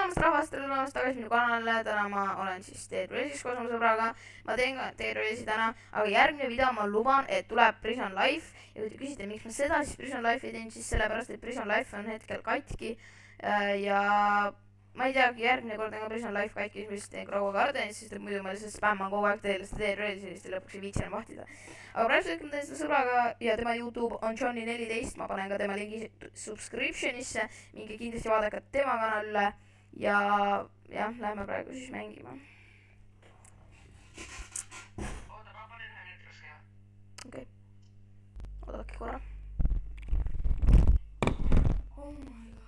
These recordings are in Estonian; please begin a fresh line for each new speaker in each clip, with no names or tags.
tulemast rahvast, tere tulemast tagasi minu kanalile. Täna ma olen siis Teerullis koos oma sõbraga. Ma teen ka Teerullis'i täna, aga järgmine video ma luban, et tuleb Prison Life. Ja kui te küsite, miks ma seda siis Prison Life'i teen, siis sellepärast, et Prison Life on hetkel katki. Ja ma ei tea, järgmine kord on ka Prison Life katki, siis ma lihtsalt teen Grow Gardenis, sest muidu ma lihtsalt spämman kogu aeg teile seda Teerullis ja lõpuks ei viitsi enam vahtida. Aga praegu hetkel teen seda sõbraga ja tema YouTube on Johnny14, ma panen ka tema lingi subscriptionisse, minge kindlasti vaadake tema kanalile ja jah, lähme praegu siis mängima. Okei, oodake korra. Oh my god.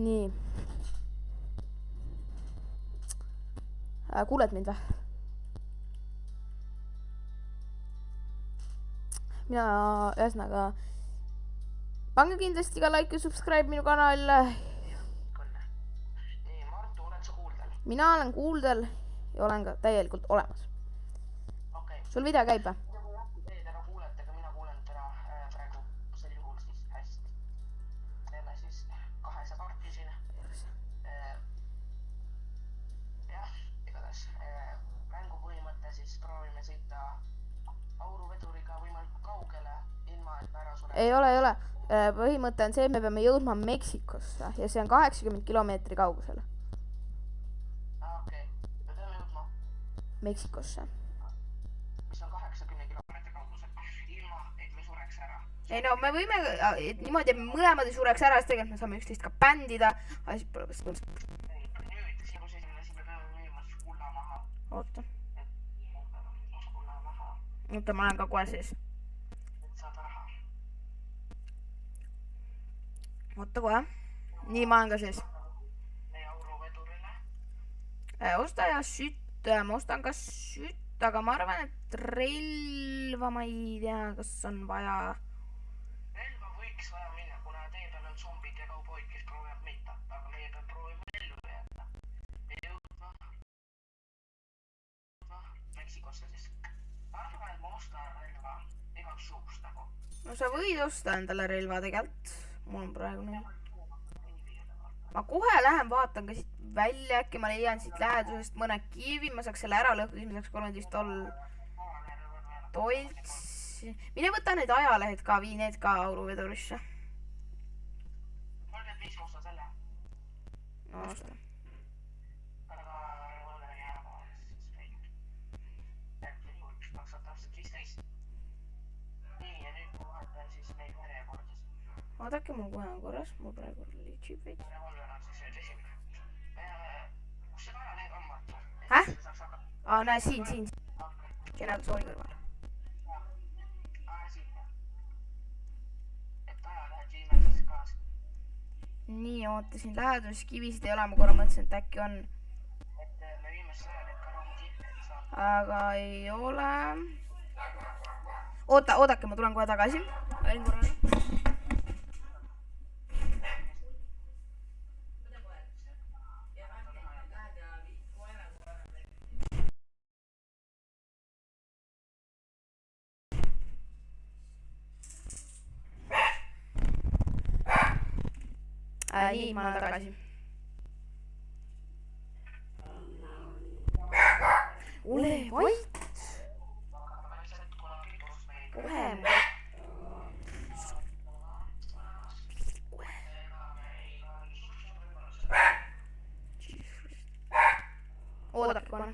Nii. Kuuled mind või? Mina ühesõnaga pange kindlasti ka like ja subscribe minu kanalile.
Nii, Martu, oled sa kuuldel?
Mina olen kuuldel ja olen ka täielikult olemas.
Okei.
Sul video käib või?
Teed ära kuulete, aga mina kuulen täna praegu sel juhul siis hästi. Teeme siis 200 parti siin. Jah, igatahes mängu põhimõte siis proovime sõita auruveduriga võimalikult kaugele, ilma et me ära sureme.
Ei ole. Põhimõte on see, et me peame jõudma Meksikosse ja see on 80 kilomeetri kaugusel.
Okei, me peame jõudma
Meksikosse.
mis on 80 kilomeetri kaugusel, ilma et me sureks ära.
Ei no, me võime niimoodi, et me mõlemad ei sureks ära, siis tegelikult me saame üksteist ka bändida. Aga siis pole kas
Nüüd, sinu esimene, siis me peame minema kulla maha.
Oota,
Kulla maha,
ma olen ka kohe sees.
et saada raha.
Oota kohe. Nii, ma olen ka sees.
Meie auruvedurile.
Osta ja sütt, ma ostan ka sütt, aga ma arvan, et relva ma ei tea, kas on vaja.
Relva võiks vaja minna, kuna tee peal on zombid ja kauboid, kes proovivad meid tappa, aga meie peab proovima ellu jääda. Me jõudma Meksikosse siis. Ma arvan, et ma ostan relva igaks juhuks nagu.
No sa võid osta endale relva tegelikult. Mul on praegu nii. Ma kohe lähen vaatan ka siit välja, äkki ma leian siit lähedusest mõne kiivi, ma saaks selle ära lõhkuda, siis ma saaks 35 toltsi. Mine võta need ajalehed ka, vii need ka auruvedurisse.
35 osta selle.
No osta.
Aga revolver jääb siis kõik. Järgmine juhul, mis maksab täpselt 15. Nii, ja nüüd ma vaatan siis neid järjekorda.
Vaadake, mul kohe on korras, mul praegu liitsib veits.
Revolver on siis nüüd esimene. Kus see ajalehed on, Martu?
Häh? Näe, siin. Kena sooli kõrval.
Siin. Et ajalehed viime siis kaasa.
Nii, ootasin lähedus, kivisid ei ole, ma korra mõtlesin, et äkki on.
Et me viime siis ajalehed ka rongi, et saab.
Aga ei ole. Oodake, ma tulen kohe tagasi. Olin korra. Nii, ma olen tagasi. Ole vait! Kohe. Oodake kohe.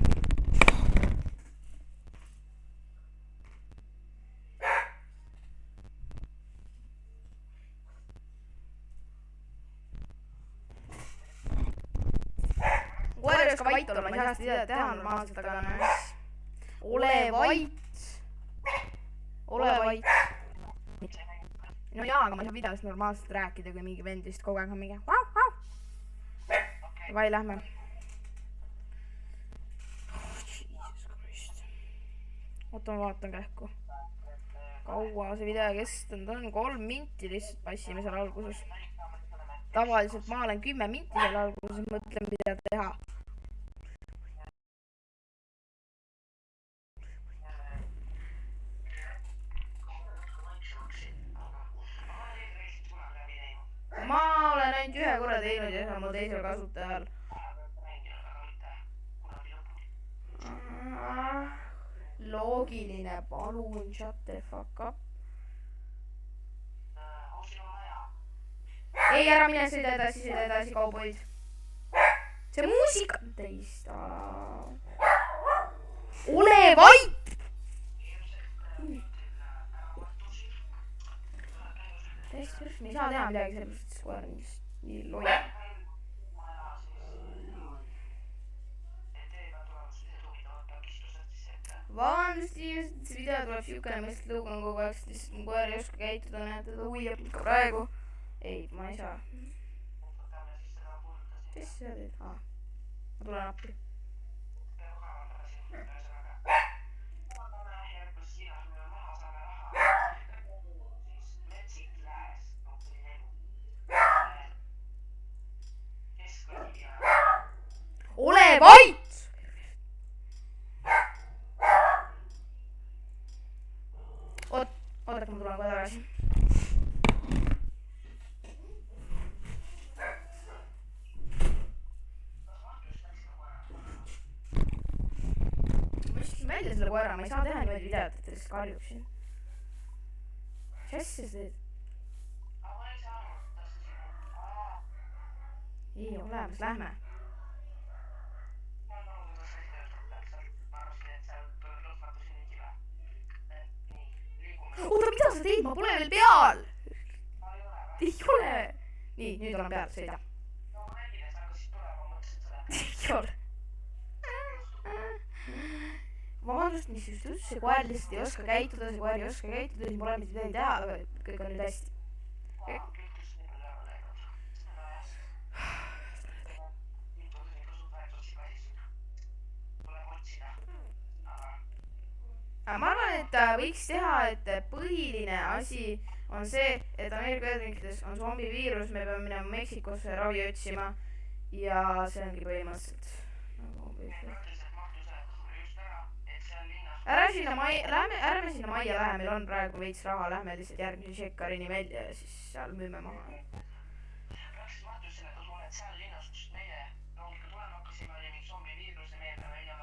Kohe ei oska vait olla, ma ei saa seda teha normaalselt, aga näes. Ole vait! Ole vait! No jaa, aga ma ei saa videost normaalselt rääkida, kui mingi vend vist kogu aeg on mingi vau, vau. Vai, lähme. Oh, Jesus Christ. oota, ma vaatan kähku. Kaua see video kestnud on? 3 minti lihtsalt passime seal alguses. Tavaliselt ma olen 10 minti seal alguses, mõtlen mida teha. Ma olen ainult 1 korra teinud ja see on mu teisel kasutajal. Loogiline, palun, shut the fuck up. Ei, ära mine, sõida edasi, kauboid. See muusika... Teista... Ole vait! Teist, me ei saa teha midagi sellest, et koer on nii loia. Vabandust, inimesed, see video tuleb siukene mõistlik lõug on kogu aeg, sest lihtsalt mu koer ei oska käituda, näed, teda huiab ka praegu. Ei, ma ei saa. Kes sa teed? Ma tulen appi. Ole vait! Oodake, ma tulen kohe tagasi. Ma viskasin välja selle koera, ma ei saa teha niimoodi videot, et ta lihtsalt karjub siin. Mis asja sa teed? Ei, olemas, lähme. Oota, mida sa teed? Ma pole veel peal! Ei ole! Nii, nüüd olen peal, sõida. Ei ole. Vabandust, mis just üldse, see koer lihtsalt ei oska käituda, siin pole mitte midagi teha, aga kõik on nüüd hästi. Ma arvan, et võiks teha, et põhiline asi on see, et Ameerika Ühendriikides on zombiviirus, me peame minema Meksikosse ravi otsima ja see ongi põhimõtteliselt ärme sinna majja lähe, meil on praegu veits raha, lähme lihtsalt järgmise Shekarini välja ja siis seal müüme maha.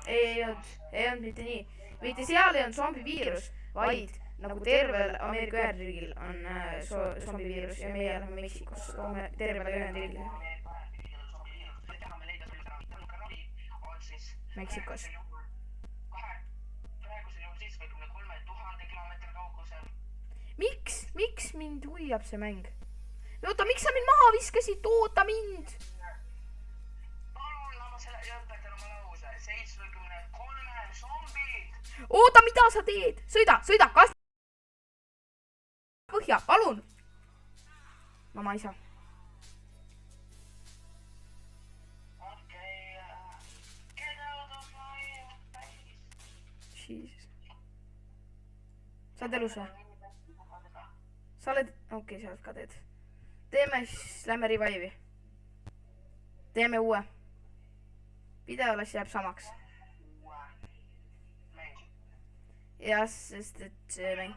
Ei olnud mitte nii. Mitte seal ei olnud zombiviirus, vaid nagu tervel Ameerika Ühendriigil on zombiviirus ja meie oleme Meksikos, tervele Ühendriigile. Meksikos. Miks mind huiab see mäng? Oota, miks sa mind maha viskasid? Oota mind! Oota, mida sa teed? Sõida, kas... Põhja, palun! Ma ei saa. Jesus. Sa oled elus või? Sa oled... Okei, sa oled ka teed. Teeme siis, lähme revive'i. Teeme uue. Videolas jääb samaks. Jah, sest et see mäng...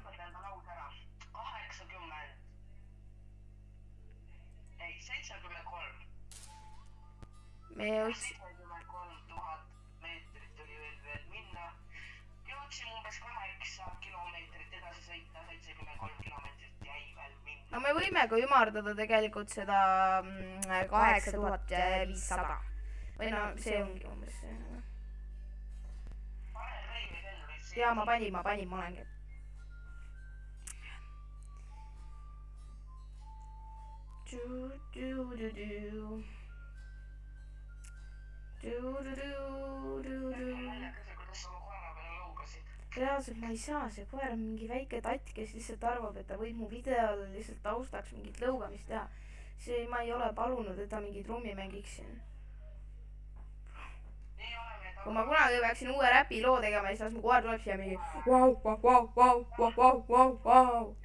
73. Me jõudsin... 73 000 meetrit oli veel minna. Jõudsime umbes 8 kilomeetrit edasi sõita, 73 kilomeetrit jäi veel minna. No me võime ka ümardada tegelikult seda 8500. Või no see ongi umbes see. Jaa, ma panin, ma olengi. Reaalselt ma ei saa, see koer on mingi väike tatt, kes lihtsalt arvab, et ta võib mu videole lihtsalt taustaks mingit lõugamist teha. See ma ei ole palunud, et ta mingi trummi mängiks siin. Nii oleme, et kui ma kunagi peaksin uue räpiloo tegema, siis las mu koer tuleb siia mingi vau, vau, vau, vau, vau, vau, vau, vau.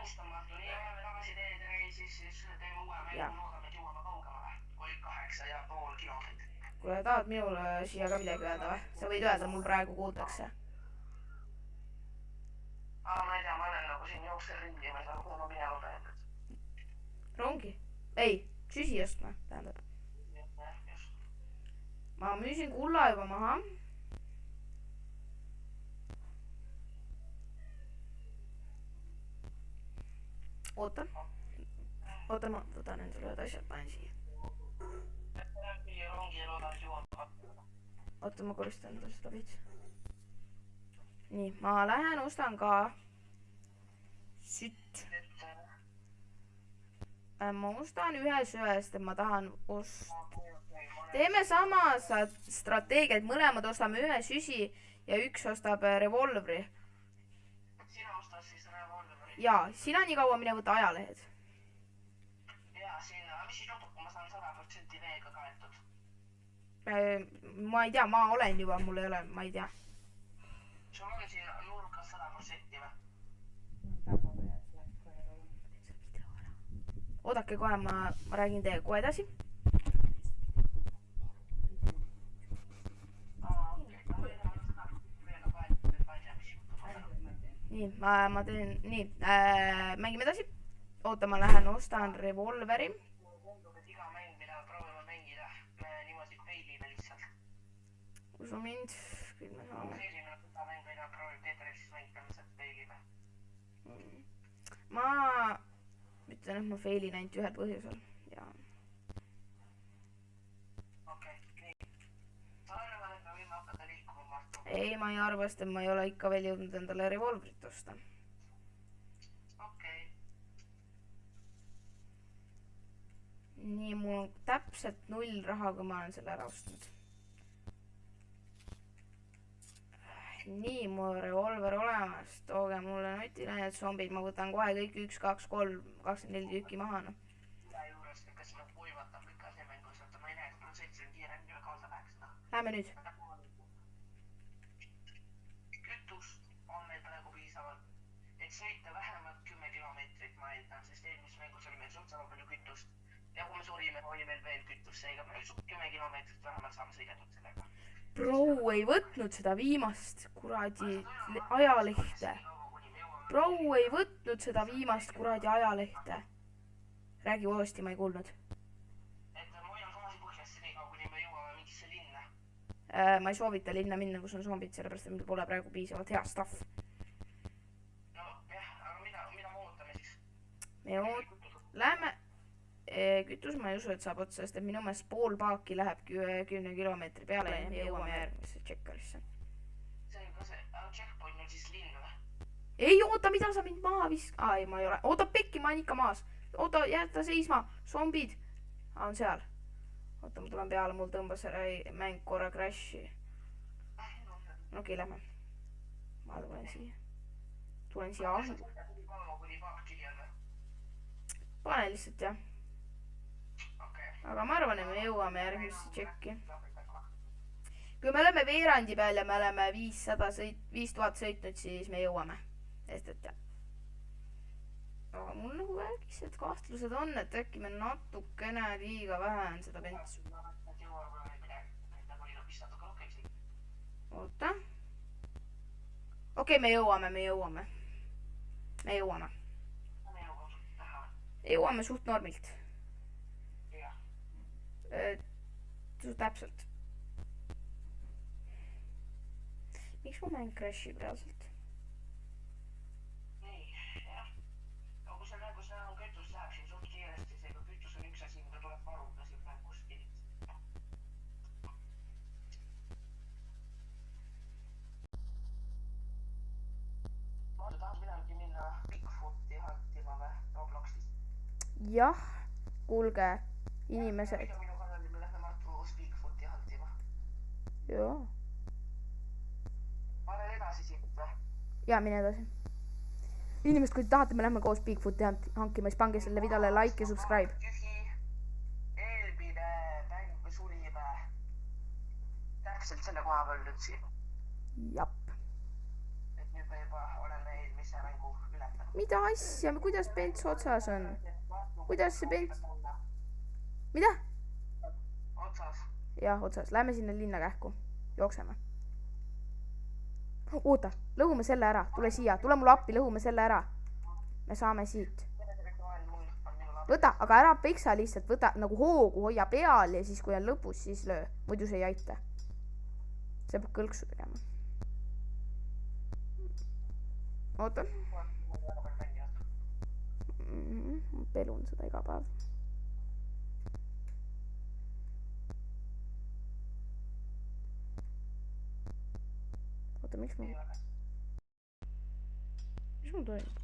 Unustamatu, nii oleme tagasi teed reisis, siis teeme uue mängu, loodame, et jõuame kaugemale kui 8,5 kilomeetrit.
Kuule, tahad minule siia ka midagi öelda või? Sa võid öelda, mul praegu kuuldakse.
Ma ei tea, ma olen nagu siin jooksen ringi ja ma ei saa kuhu ma minema pean.
Rongi? Ei, süsi ostma, tähendab. Ma müüsin kulla juba maha. Oota, ma võtan endale ühed asjad, panen siia. Oota, ma koristan endale seda veits. Nii, ma lähen ostan ka sütt. Ma ostan ühe sööst, et ma tahan teeme sama strateegiat, mõlemad ostame ühe süsi ja üks ostab revolvri.
Sina ostad siis revolvri?
Jaa, sina nii kaua mine võta ajalehed.
Jaa, sinna, mis siis juhtub, kui ma saan 100% veega kaetud?
Ma ei tea, ma olen juba, mul ei ole, ma ei tea.
Sul on siin nurkas 100% või?
Oodake kohe, ma räägin teiega kohe edasi. Nii, ma teen, nii, mängime edasi. Oota, ma lähen ostan revolveri.
Tundub, et iga mäng, mida proovime mängida, me niimoodi failime lihtsalt.
Usu mind, küll me saame.
Failime seda mäng, mida proovib Tetris mängida, lihtsalt failime.
Ma ütlen, et ma failin ainult ühel põhjusel.
Okei, nii. Sa arvad, et me võime hakata liikuma, Martu?
Ei, ma ei arva, sest ma ei ole ikka veel jõudnud endale revolvrit osta.
Okei.
Nii, mul on täpselt 0 raha, kui ma olen selle ära ostnud. Nii, mul on revolver olemas. Tooge mulle nutile need zombid. Ma võtan kohe kõik 1, 2, 3, 24 tükki maha.
Üle juures, kas me kuivatab ikka see mängus, et ma ei näe, et protsessi on kiiremini ja kaasa läheks seda.
Lähme nüüd.
Kütust on meil praegu piisavalt, et sõita vähemalt 10 kilomeetrit, ma eeldan, sest eelmises mängus oli meil suht sama palju kütust. Ja kui me surime, oli meil veel kütust, seega me 10 kilomeetrit vähemalt saame sõidetud sellega.
Bro ei võtnud seda viimast kuradi ajalehte. Bro ei võtnud seda viimast kuradi ajalehte. Räägi uuesti, ma ei kuulnud.
Et ma hoian gaasi põhjasse nii kaua, kuni me jõuame mingisse linna.
Ma ei soovita linna minna, kus on zombid, sellepärast et meil pole praegu piisavalt hea stuff.
No jah, aga mida me ootame siis?
Me läheme... Kütus ma ei usu, et saab otsa, sest et minu meelest pool paaki läheb 10 kilomeetri peale ja me jõuame järgmisse tšekkarisse.
See on ka see, checkpoint on siis linn või?
Ei, oota, mida sa mind maha ei, ma ei ole. Oota, pekki, ma olen ikka maas. Oota, jäeta seisma. Zombid. On seal. Oota, ma tulen peale, mul tõmbas mäng korra crashi. Okei, lähme. Ma tulen siia. Tulen siia ahju. Pane lihtsalt, jah. Aga ma arvan, et me jõuame järgmisse tšekki. Kui me oleme veerandi peal ja me oleme 5000 sõitnud, siis me jõuame. Sest et jah. Aga mul nagu väikesed kahtlused on, et äkki me natukene liiga vähe on seda bentsu. Oota. Okei, me jõuame. Jõuame suht normilt. Täpselt. Miks mu mäng crashib reaalselt?
Nii, jah. Aga kui see mängus on kütus läheb siin suht kiiresti, seega kütus on üks asi, mida tuleb varuda siin mängus kindlasti. Ma tahaks midagi minna Bigfooti hantima või Robloxis.
Jah, kuulge, inimesed. Joo.
Ma olen edasi siit või?
Jaa, mine edasi. Inimesed, kui te tahate, me lähme koos Bigfooti hankima, siis pange selle videole like ja subscribe.
Tühi, eelmine mäng surime täpselt selle nüüd siin.
Jap.
Et nüüd me juba oleme eelmise mängu ületanud.
Mida asja, kuidas bents otsas on? Kuidas see bents? Mida?
Otsas.
Jah, otsas. Lähme sinna linna kähku. Jookseme. Oota, lõhume selle ära. Tule siia. Tule mulle appi, lõhume selle ära. Me saame siit. Võta, aga ära peksa lihtsalt. Võta nagu hoogu, hoia peal ja siis kui on lõpus, siis löö. Muidu see ei aita. See peab kõlksu tegema. Oota. Ma pelun seda iga päev. Oota, miks mul toimub?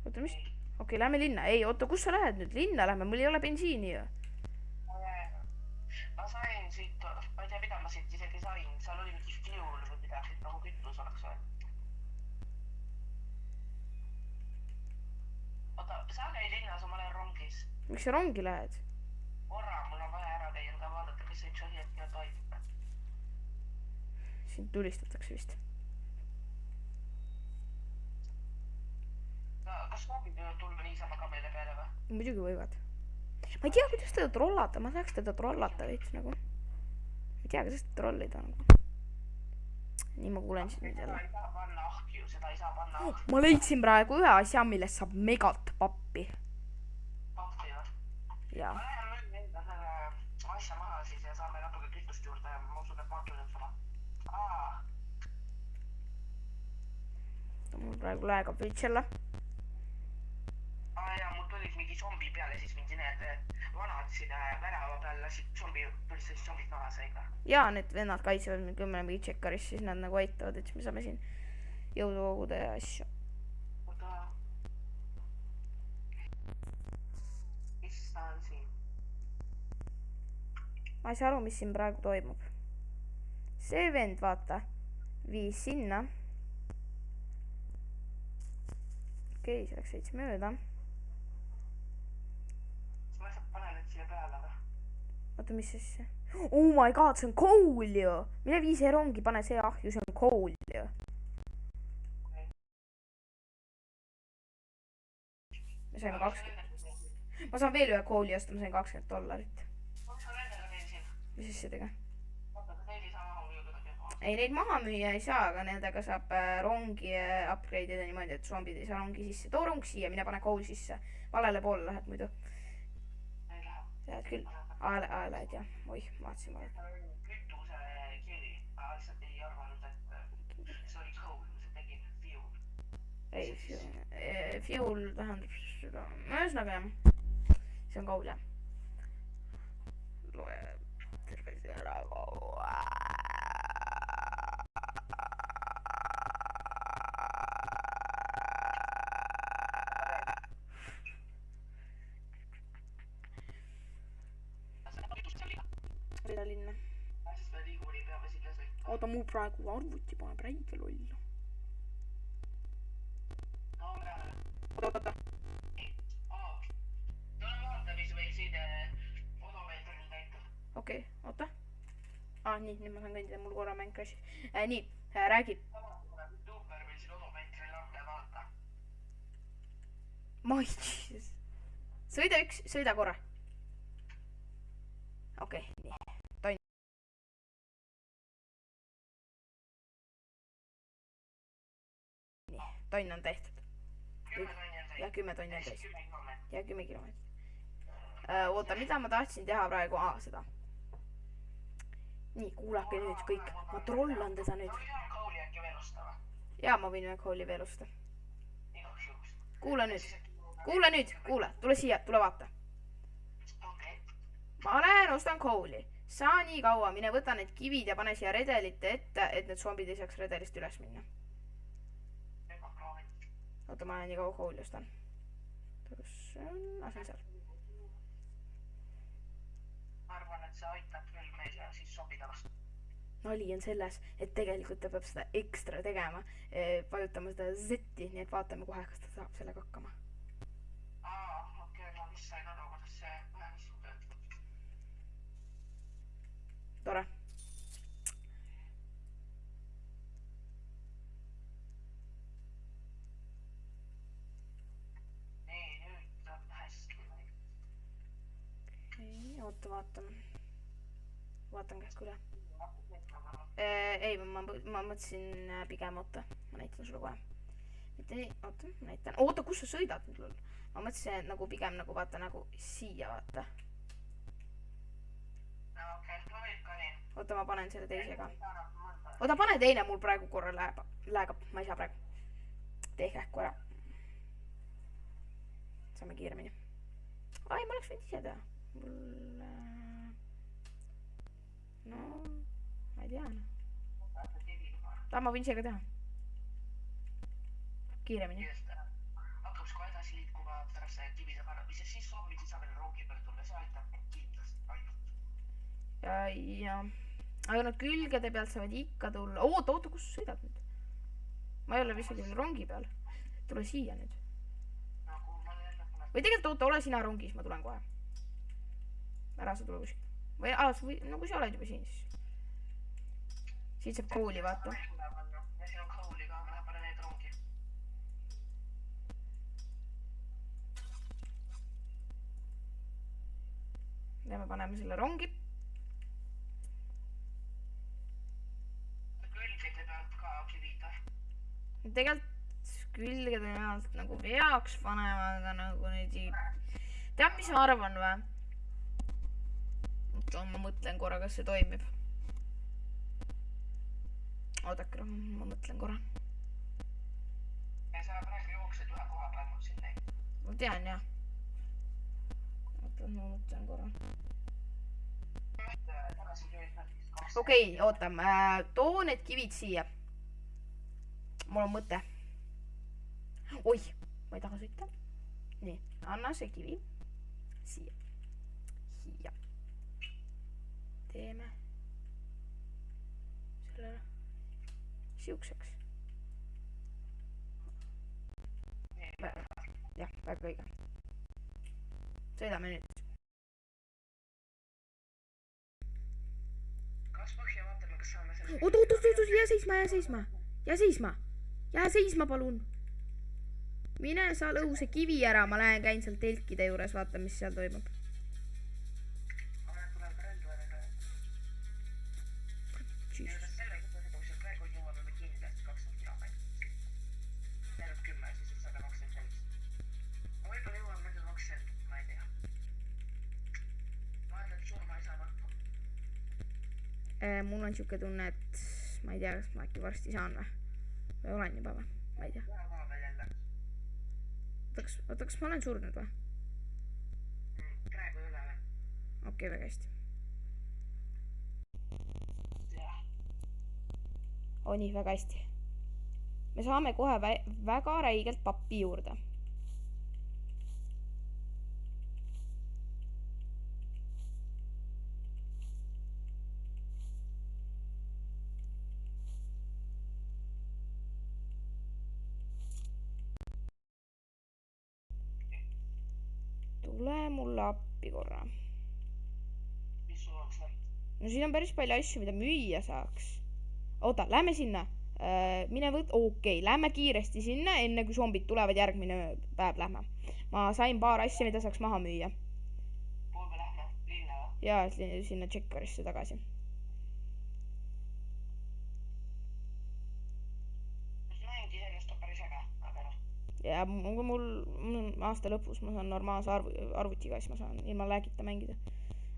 Oota, mis? Okei, lähme linna. Ei, oota, kus sa lähed nüüd? Linna lähme, mul ei ole bensiini ju.
Ma sain siit, ma ei tea, mida ma siit isegi sain. Seal oli mingi fuel või midagi, nagu kütus oleks või. Oota, sa käi linnas, ma lähen rongis.
Miks sa rongi lähed?
Korra, mul on vaja ära käia, ka vaadata, kas üks asi hetkel toimub.
Sind tulistatakse vist.
Kas soovib tulla niisama ka meile peale või?
Muidugi võivad. Ma ei tea, kuidas teda trollata. Ma tahaks teda trollata veits nagu. Ma ei tea, kuidas teda trollida nagu. Nii ma kuulen siin nüüd jälle.
Seda ei saa panna ahju, seda ei saa panna ahju.
Ma leidsin praegu ühe asja, millest saab megalt pappi.
Pappi või?
Jaa.
Ma lähen nüüd enda selle asja maha siis ja saame natuke kütust juurde ja ma usun, et ma tulen sama.
Mul praegu läheb veits jälle.
Ja mul tulid mingi zombi peale, siis mindi need vanad siin värava peal lasid zombi, tulid siis zombid maha saiga.
Jaa, need vennad kaitsevad meil 10 mingi tšekkaris, siis nad nagu aitavad, et siis me saame siin jõudu koguda ja asju.
Oota. Mis ta on siin?
Ma ei saa aru, mis siin praegu toimub. See vend, vaata, viis sinna. Okei, see läks veits mööda.
Ma lihtsalt panen nüüd siia peale või?
Oota, mis see? Oh my god, see on kool ju! Mine vii see rongi, pane see ahju, see on kool ju. Me saime 20. Ma saan veel ühe kooli osta, ma sain $20.
Mis ma nendega teen siin?
Mis asjadega?
Oota, kas neid ei saa maha müüa kuidagi?
Ei, neid maha müüa ei saa, aga nendega saab rongi upgrade ida niimoodi, et zombid ei saa rongi sisse. Too rong siia, mine pane kool sisse. Valele poole lähed muidu.
Ei lähe.
Lähed küll. Lähed jah. Oih, ma vaatasin vahel.
Kütuse kiri, aga lihtsalt ei arvanud, et see oli kool, see tegi fuel.
Ei, fuel tähendab seda. Ühesõnaga jah. See on kool jah. Loe tervise ära kool. Seda linna. Oota, muu praegu arvuti paneb räige lollu. Oota. Okei, oota. Nii, nüüd ma saan kõndida, mul korra mäng crash'is. Nii, räägi. Ma ei tea. Sõida üks, sõida korra. Okei, nii. Tonn on tehtud. Ja 10 tonni on täis. Ja 10 kilomeetrit. Oota, mida ma tahtsin teha praegu? Seda. Nii, kuulake nüüd kõik. Ma trollan teda nüüd. Jaa, ma võin ühe kooli veel osta. Kuule nüüd. Kuule. Tule siia, tule vaata. Ma lähen ostan kooli. Saa nii kaua, mine võta need kivid ja pane siia redelite ette, et need zombid ei saaks redelist üles minna. Oota, ma lähen nii kaua kooli ostan. Kus see on? See on seal.
Ma arvan, et see aitab küll meil ja siis sobida vastu.
Nali on selles, et tegelikult ta peab seda ekstra tegema. Vajutama seda Z-i, nii et vaatame kohe, kas ta saab sellega hakkama.
Okei, ma vist sain aru, kuidas see vähemus töötab.
Tore. vaatan kähku üle. Ei, ma mõtlesin pigem, oota, ma näitan sulle kohe. mitte nii, oota, ma näitan. Oota, kus sa sõidad nüüd lol? Ma mõtlesin, et nagu pigem nagu vaata nagu siia vaata. oota, ma panen selle teisega. oota, pane teine, mul praegu korra läägab, ma ei saa praegu. tee kähku ära. saame kiiremini. ai, ma oleks võinud ise teha. mul no ma ei tea. ma võin ise ka teha. kiiremini.
hakkab kohe edasi liikuma pärast kivide panna, mis siis soovisid sa veel rongi peale tulla, see aitab kindlasti ainult.
ja aga nad külgede pealt saavad ikka tulla. oota, kus sa sõidad nüüd? ma ei ole vist veel rongi peal. tule siia nüüd. või tegelikult oota, ole sina rongis, ma tulen kohe. ära sa tule kuskil. või no kui sa oled juba siin, siis siit saab kooli vaata.
ja siin on kooli ka, ma lähen panen need rongi.
ja me paneme selle rongi.
külgede pealt ka kivid või?
tegelikult külgede pealt nagu peaks panema, aga nagu neid ei... tead, mis ma arvan või? ma mõtlen korra, kas see toimib. oodake, ma mõtlen korra.
ja sa praegu jooksed ühe koha peal mul sinna.
ma tean jah. oota, ma mõtlen korra. okei, oota, too need kivid siia. mul on mõte. oih, ma ei taha sõita. nii, anna see kivi siia. siia. teeme selle siukseks. jah, väga õige. sõidame nüüd.
kas põhja vaatame, kas saame selle...
oot, jää seisma, palun. mine sa lõhu see kivi ära, ma lähen käin seal telkide juures, vaatan, mis seal toimub. mul on siuke tunne, et ma ei tea, kas ma äkki varsti saan või olen juba või, ma ei tea. oota, kas ma olen surnud või?
praegu ei ole või?
okei, väga hästi. oo nii, väga hästi. me saame kohe väga räigelt pappi juurde. tule mulle appi korra.
mis sul oleks veel?
no siin on päris palju asju, mida müüa saaks. oota, lähme sinna. mine okei, lähme kiiresti sinna, enne kui zombid tulevad, järgmine päev lähme. ma sain paar asja, mida saaks maha müüa.
kuhu me lähme? linna või?
jaa, sinna Checkerisse tagasi.
mängid iseenesest on päris äge, aga noh.
ja mul aasta lõpus ma saan normaalse arvutiga, siis ma saan ilma läägita mängida.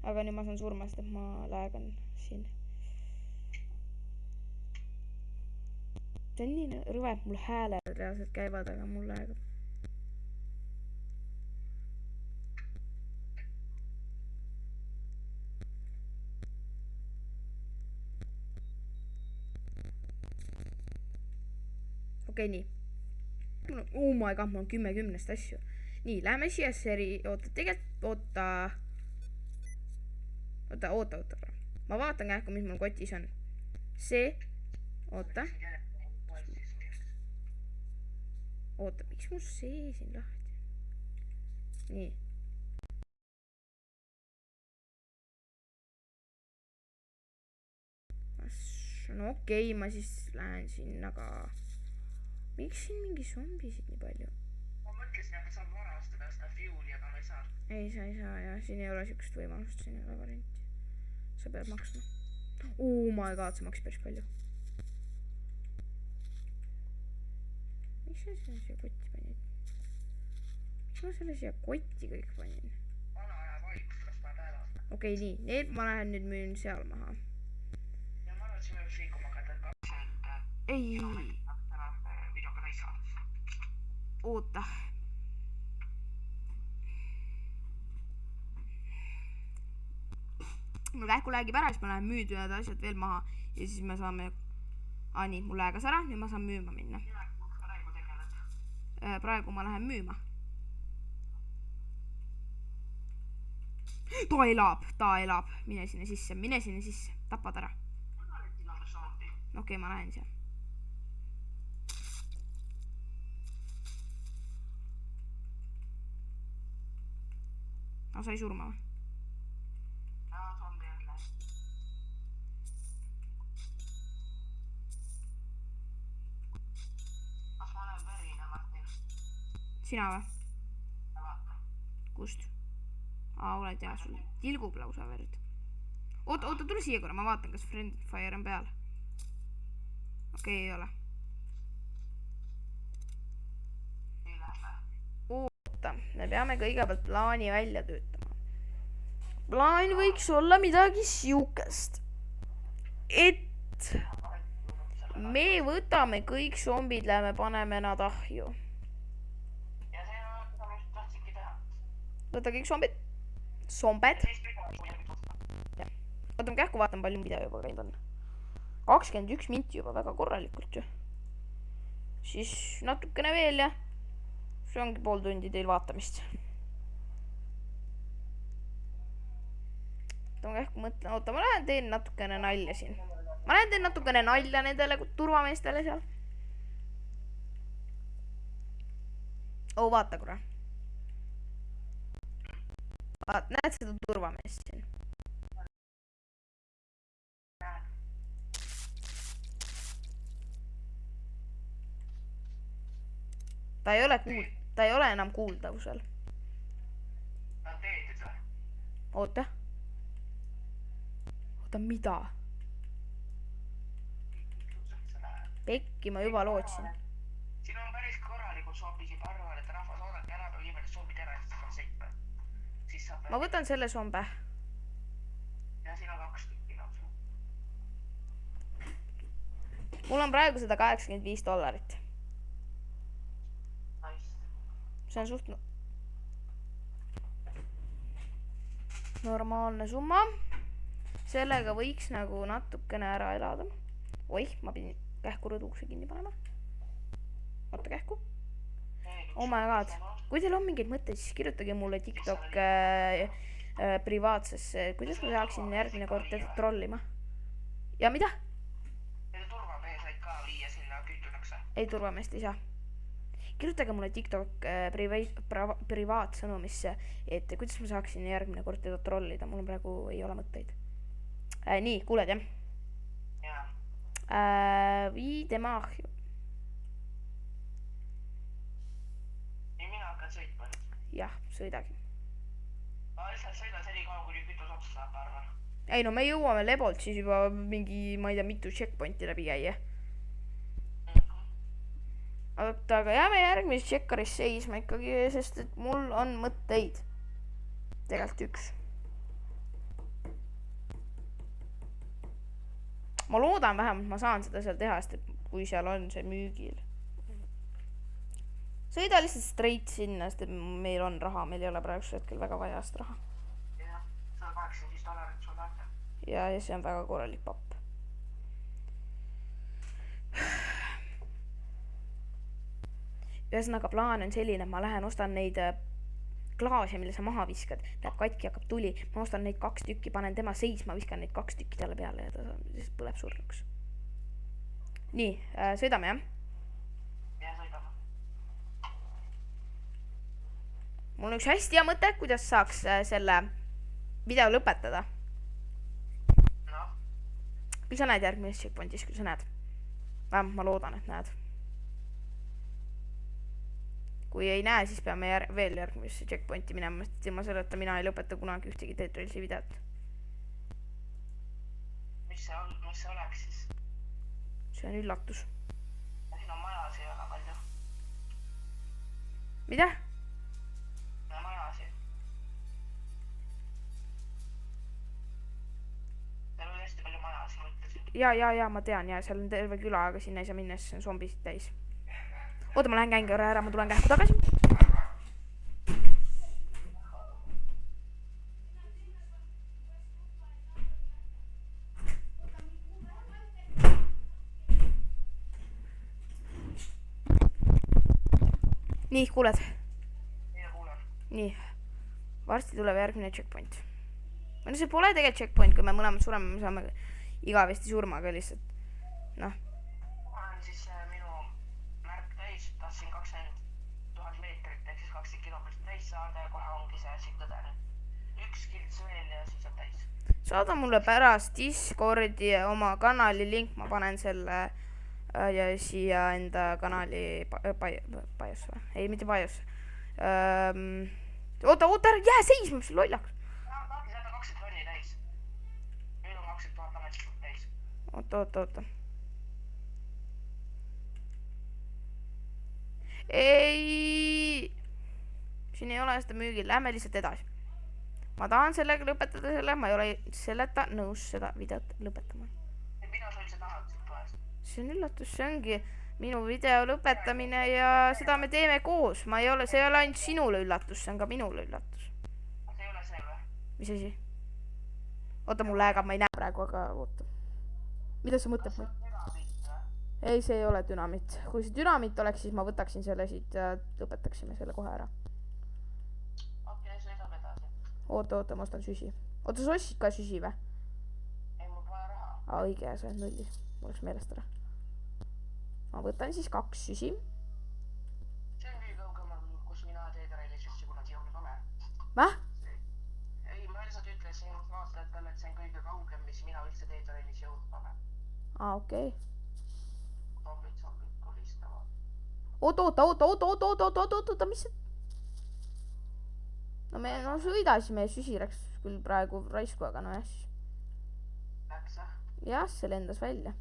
aga nüüd ma saan surma, sest et ma läägan siin. see on nii rõve, et mul hääled reaalselt käivad, aga mul läägab. okei, nii. oh my god, mul on 10 asju. nii, lähme siia seri, oota, tegelikult, oota. ma vaatan kähku, mis mul kotis on. see, oota, miks mul see siin lahti on? nii. no okei, ma siis lähen sinna ka. miks siin mingi zombisid nii palju?
ma mõtlesin, et saan varastada seda fuel'i, aga ma ei saa.
ei saa ja siin ei ole siukest võimalust, siin ei ole varianti. Sa pead maksma. Oh my god, see maksis päris palju. Miks sa selle siia kotti panid? Miks ma selle siia kotti kõik panin?
Vana aja vaikus, kas ma päevas.
Okei, nii, need ma lähen nüüd müün seal maha.
Ja ma arvan, et siin võiks liikuma hakata, et 20
ei,
tänase videoga täis saades.
oota. mul kähku lähegib ära, siis ma lähen müüd ühed asjad veel maha ja siis me saame. Nii, mul lähegas ära, nüüd ma saan müüma minna.
Praegu tegeled?
Praegu ma lähen müüma. Ta elab. Mine sinna sisse, tapad ära. Okei, ma lähen siia. Sai surma või? Sina või? Kust? Oled jah, sul tilgub lausa verd. Oota, tule siia korra, ma vaatan, kas Friendly Fire on peal. Okei, ei ole. Oota, me peame kõigepealt plaani välja töötama. Plaan võiks olla midagi siukest. Et me võtame kõik zombid, lähme paneme nad ahju. Võta kõik zombid. Oota, ma kähku vaatan, palju video juba käinud on. 21 minti juba, väga korralikult ju. Siis natukene veel ja see ongi pool tundi teil vaatamist. Oota, ma kähku mõtlen, oota, ma lähen teen natukene nalja siin. Ma lähen teen natukene nalja nendele turvameestele seal. Vaata korra. Näed seda turvameest siin? Ta ei ole enam kuuldavusel. Oota, mida? Pekki ma juba lootsin.
Siin on päris korralikult zombisid, arvan, et rahvas oodake ära, kui viimane zombid ära, siis on seikpe.
Ma võtan selle zombe.
Ja siin on 2 tükki lausa.
Mul on praegu $185. See on suht normaalne summa. Sellega võiks nagu natukene ära elada. Oih, ma pidin kähku rõdukse kinni panema. Oota kähku. Oh my god. Kui teil on mingeid mõtteid, siis kirjutage mulle TikTok privaatsesse. Kuidas ma saaksin järgmine kord teda trollima? Ja mida?
Turvamees said ka viia sinna kütudakse.
Ei, turvameest ei saa. Kirjutage mulle TikTok privaatsõnumisse, et kuidas ma saaksin järgmine kord teda trollida. Mul praegu ei ole mõtteid. Nii, kuuled jah?
Jaa.
Vii tema ahju.
Nii mina hakkan sõitma.
Jah, sõidagi.
Ma lihtsalt sõidan senikaua, kuni kütus otsa saab, arvan.
Ei no me jõuame lebolt siis juba mingi, ma ei tea, mitu checkpointi läbi käia. Oota, aga jääme järgmises checkaris seisma ikkagi, sest et mul on mõtteid. Tegelikult üks. Ma loodan vähemalt, ma saan seda seal teha, sest et kui seal on see müügil. Sõida lihtsalt straight sinna, sest et meil on raha, meil ei ole praegusel hetkel väga vaja seda raha.
Jah, $185 sul läheb.
Ja see on väga korralik papp. Ühesõnaga plaan on selline, ma lähen ostan neid klaase, mille sa maha viskad, läheb katki, hakkab tuli, ma ostan neid 2 tükki, panen tema seisma, viskan neid 2 tükki talle peale ja ta lihtsalt põleb surnuks. Nii, sõidame jah?
Jah, sõidame.
Mul on üks hästi hea mõte, kuidas saaks selle video lõpetada.
No.
Kui sa näed järgmises checkpointis, kui sa näed? Ma loodan, et näed. kui ei näe, siis peame veel järgmisse checkpointi minema, sest ilma selleta mina ei lõpeta kunagi ühtegi Dead Railsi videot.
mis see oleks siis?
See on üllatus.
Siin on majasi väga palju.
Mida?
Majasi. Seal oli hästi palju majasi, ma ütlesin.
Ja ma tean ja seal on terve küla, aga sinna ei saa minna, sest see on zombisid täis. Oota, ma lähen käin korra ära, ma tulen kähku tagasi. Nii, kuuled?
Mina kuulen.
Nii, varsti tuleb järgmine checkpoint. No see pole tegelikult checkpoint, kui me mõlemad sureme, me saame igavesti surmaga lihtsalt. Noh.
On siis minu märk täis, tahtsin 20 000 meetrit ehk siis 20 kilomeetrit täis saada ja kohe ongi see asi tõdene. Üks kilts veel ja siis on täis.
Saada mulle pärast Discordi oma kanali link, ma panen selle ja siia enda kanali paios või? Ei, mitte paios. Oota, ära jää seisma, mis lollaks.
Tahti saada 20 tonni täis. Nüüd on 20 000 ametlikult täis.
Oota. Ei. Siin ei ole seda müügil, lähme lihtsalt edasi. Ma tahan sellega lõpetada selle, ma ei ole selleta nõus seda videot lõpetama.
Mida sa üldse tahad siit poest?
See on üllatus, see ongi minu video lõpetamine ja seda me teeme koos. See ei ole ainult sinule üllatus, see on ka minule üllatus.
See ei ole see või?
Mis asi? Oota, mul läheb, ma ei näe praegu, aga oota. Mida sa mõtled? Ei, see ei ole dünamiit. Kui see dünamiit oleks, siis ma võtaksin selle siit ja lõpetaksime selle kohe ära.
Okei, sõidab edasi.
Oota, ma ostan süsi. Oota, sa ostsid ka süsi või?
Ei, mul pole raha.
Õige, sa oled nullis. Mul oleks meelest ära. Ma võtan siis 2 süsi.
See on kõige kaugemal, kus mina Dead Raili süssi kunagi jõudnud olen.
Väh?
Ei, ma lihtsalt ütlesin vaatajatele, et see on kõige kaugem, mis mina üldse Dead Railis jõudnud olen.
Okei.
Zombid kolistavad.
Oota, mis see? No me sõidasime ja süsi läks küll praegu raisku, aga no jah.
Läks, jah?
Jah, see lendas välja.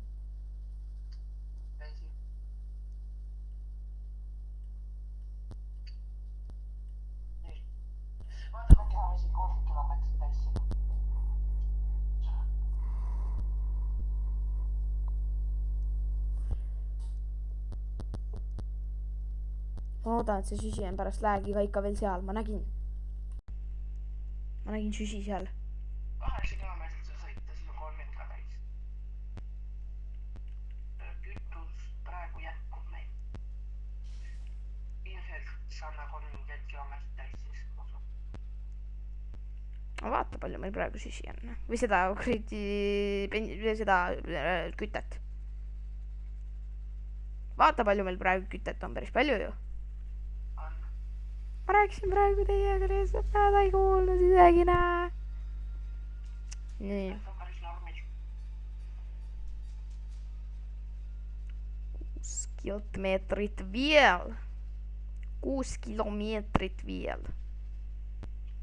Käisi. Nii. Vaata, kui teha isegi 30 kilomeetrit täis sinna.
Ma loodan, et see süsi on pärast läägiga ikka veel seal, ma nägin süsi seal.
8 kilomeetrit sa sõita, siis on 30 ka täis. Kütus praegu jätkub meil. Ilmselt saame 30 kilomeetrit täis siis.
Ma vaata, palju meil praegu süsi on. Või seda kütet. Vaata, palju meil praegu kütet on, päris palju ju. Ma rääkisin praegu teiega, lihtsalt ta ei kuulnud isegi, näe. Nii. 6 kilomeetrit veel. 6 kilomeetrit veel.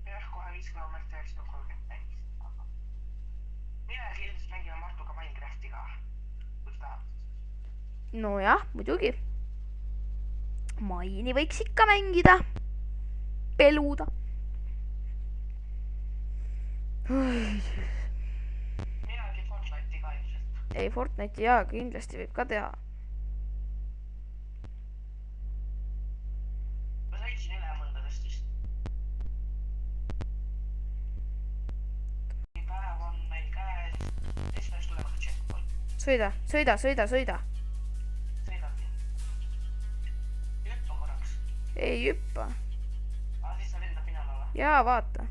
Jah, kohe 5 kilomeetrit ja 30 täis. Mina ilmselt mängime Martuga Minecrafti ka, kui tahad.
Nojah, muidugi. Maini võiks ikka mängida. Peluda.
Mina äkki Fortnite'i ka ilmselt.
Ei, Fortnite'i jaa, kindlasti võib ka teha.
Ma sõitsin üle mõndadest vist. Päev on meil käes. Esimest tulevad checkpoint.
Sõida.
Sõidabki. Hüppa korraks.
Ei hüppa.
Siis sa lendab minema või?
Jaa, vaata.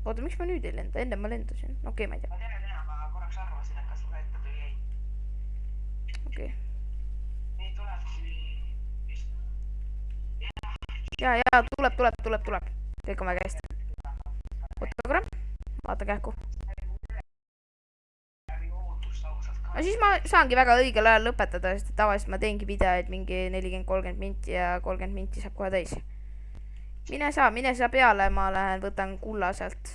Oota, miks ma nüüd ei lenda? Enne ma lendasin. Okei, ma ei tea.
Ma tean, ma korraks arvasin, et kas ma lendad või ei.
Okei.
Nii tulebki vist.
Jaa, tuleb. Kõik on väga hästi. Oota korra. Vaata kähku. aga siis ma saangi väga õigel ajal lõpetada, sest tavaliselt ma teengi videoid mingi 40-30 minti ja 30 minti saab kohe täis. mine sa peale, ma lähen võtan kulla sealt.